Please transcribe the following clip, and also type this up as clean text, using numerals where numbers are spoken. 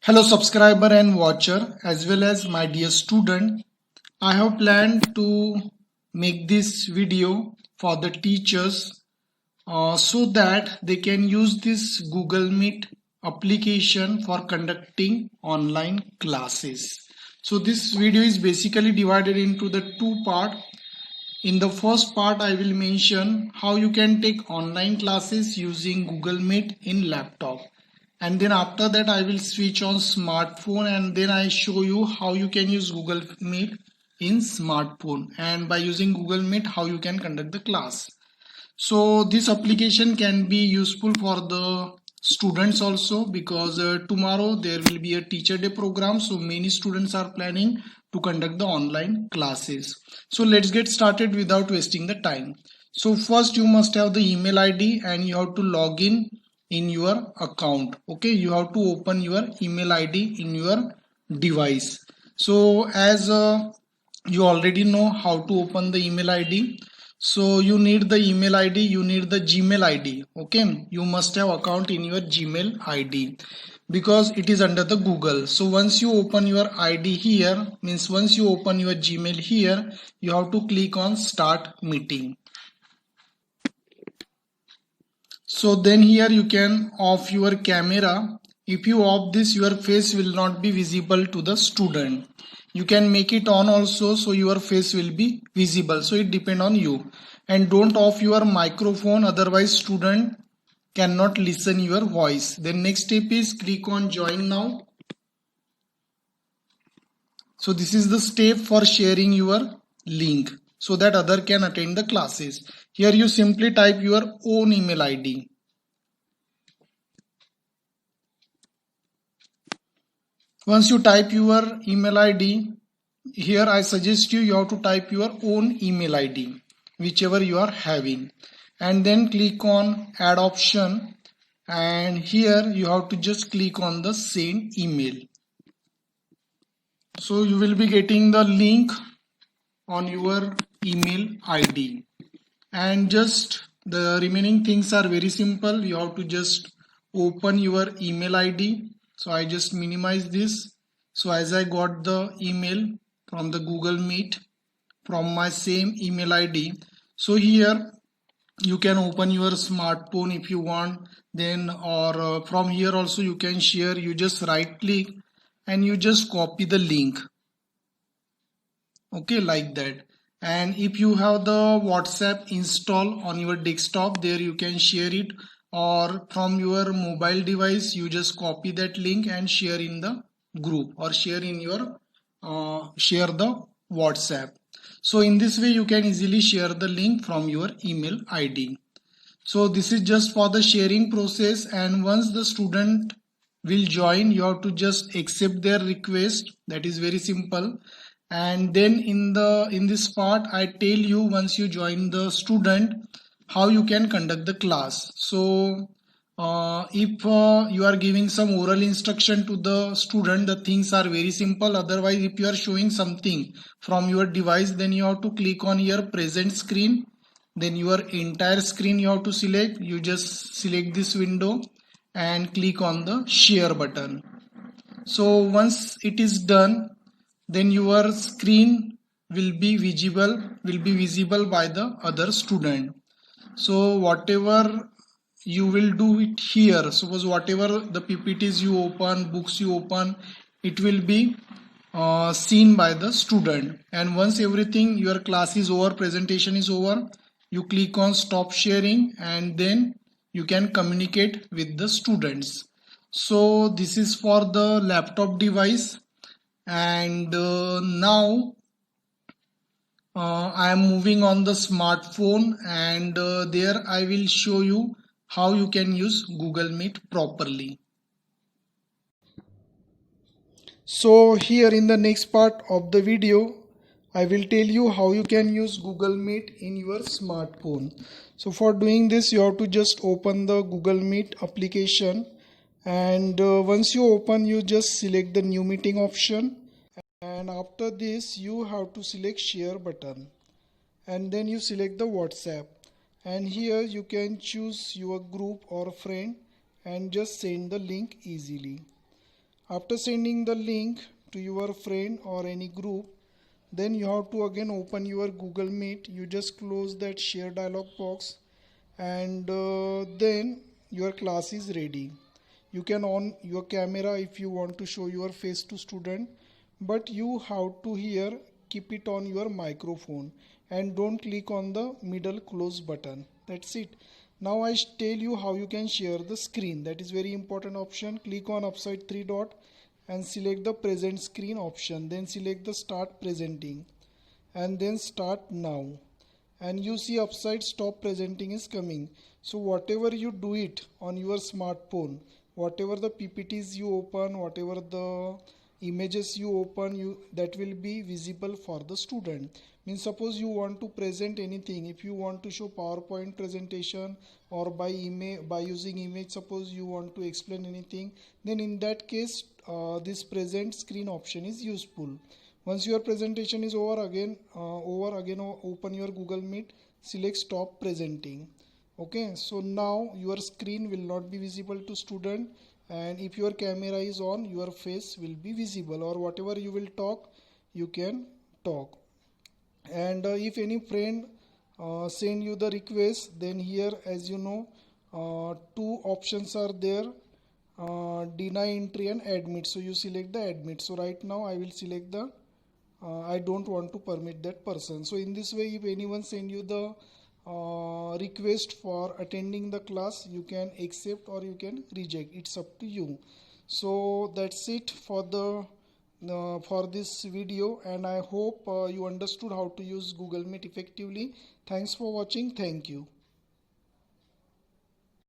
Hello subscriber and watcher as well as my dear student. I have planned to make this video for the teachers so that they can use this Google Meet application for conducting online classes. So this video is basically divided into the two parts. In the first part, I will mention how you can take online classes using Google Meet in laptop. And then after that, I will switch on smartphone and then I show you how you can use Google Meet in smartphone. And by using Google Meet, how you can conduct the class. So this application can be useful for the students also because tomorrow there will be a teacher day program, so many students are planning to conduct the online classes. So let's get started without wasting the time. So first you must have the email ID and you have to log in your account. Okay, you have to open your email ID in your device. So as you already know how to open the email ID, so you need the email ID, you need the Gmail ID. Okay, you must have account in your Gmail ID because it is under the Google. So once you open your ID here, means once you open your Gmail here, you have to click on start meeting. So then here you can off your camera. If you off this, your face will not be visible to the student. You can make it on also, so your face will be visible. So it depends on you. And don't off your microphone, otherwise student cannot listen your voice. Then next step is click on join now. So this is the step for sharing your link so that other can attend the classes. Here you simply type your own email ID. Once you type your email ID, here I suggest you have to type your own email ID, whichever you are having, and then click on add option, and here you have to just click on the send email. So you will be getting the link on your email ID, and just the remaining things are very simple. You have to just open your email ID. So I just minimize this. So as I got the email from the Google Meet from my same email ID, so here you can open your smartphone if you want, then or from here also you can share. You just right click and you just copy the link. Okay, like that. And if you have the WhatsApp install on your desktop, there you can share it, or from your mobile device you just copy that link and share in the group or share in your share the WhatsApp. So in this way you can easily share the link from your email ID. So this is just for the sharing process, and once the student will join, you have to just accept their request. That is very simple. And then in this part I tell you, once you join the student, how you can conduct the class. So if you are giving some oral instruction to the student, the things are very simple. Otherwise, if you are showing something from your device, then you have to click on your present screen, then your entire screen you have to select. You just select this window and click on the share button. So once it is done, then your screen will be visible by the other student. So whatever you will do it here, suppose whatever the PPTs you open, books you open, it will be seen by the student. And once everything, your class is over, presentation is over, you click on stop sharing and then you can communicate with the students. So this is for the laptop device. And now I am moving on the smartphone, and there I will show you how you can use Google Meet properly. So here in the next part of the video, I will tell you how you can use Google Meet in your smartphone. So for doing this, you have to just open the Google Meet application, and once you open, you just select the new meeting option, and after this you have to select share button, and then you select the WhatsApp, and here you can choose your group or friend and just send the link easily. After sending the link to your friend or any group, then you have to again open your Google Meet. You just close that share dialog box, and then your class is ready. You can on your camera if you want to show your face to student, but you have to here keep it on your microphone and don't click on the middle close button. That's it. Now I tell you how you can share the screen. That is very important option. Click on upside three dot and select the present screen option, then select the start presenting and then start now, and you see upside stop presenting is coming. So whatever you do it on your smartphone, whatever the ppts you open, whatever the images you open, you that will be visible for the student. Means suppose you want to present anything, if you want to show PowerPoint presentation or by image, by using image, suppose you want to explain anything, then in that case this present screen option is useful. Once your presentation is over, again open your Google Meet, select stop presenting. Okay, so now your screen will not be visible to student, and if your camera is on, your face will be visible, or whatever you will talk, you can talk. And if any friend send you the request, then here, as you know, two options are there, deny entry and admit. So you select the admit. So right now I will select the I don't want to permit that person. So in this way, if anyone send you the request for attending the class, you can accept or you can reject. It's up to you. So that's it for the for this video, and I hope you understood how to use Google Meet effectively. Thanks for watching. Thank you.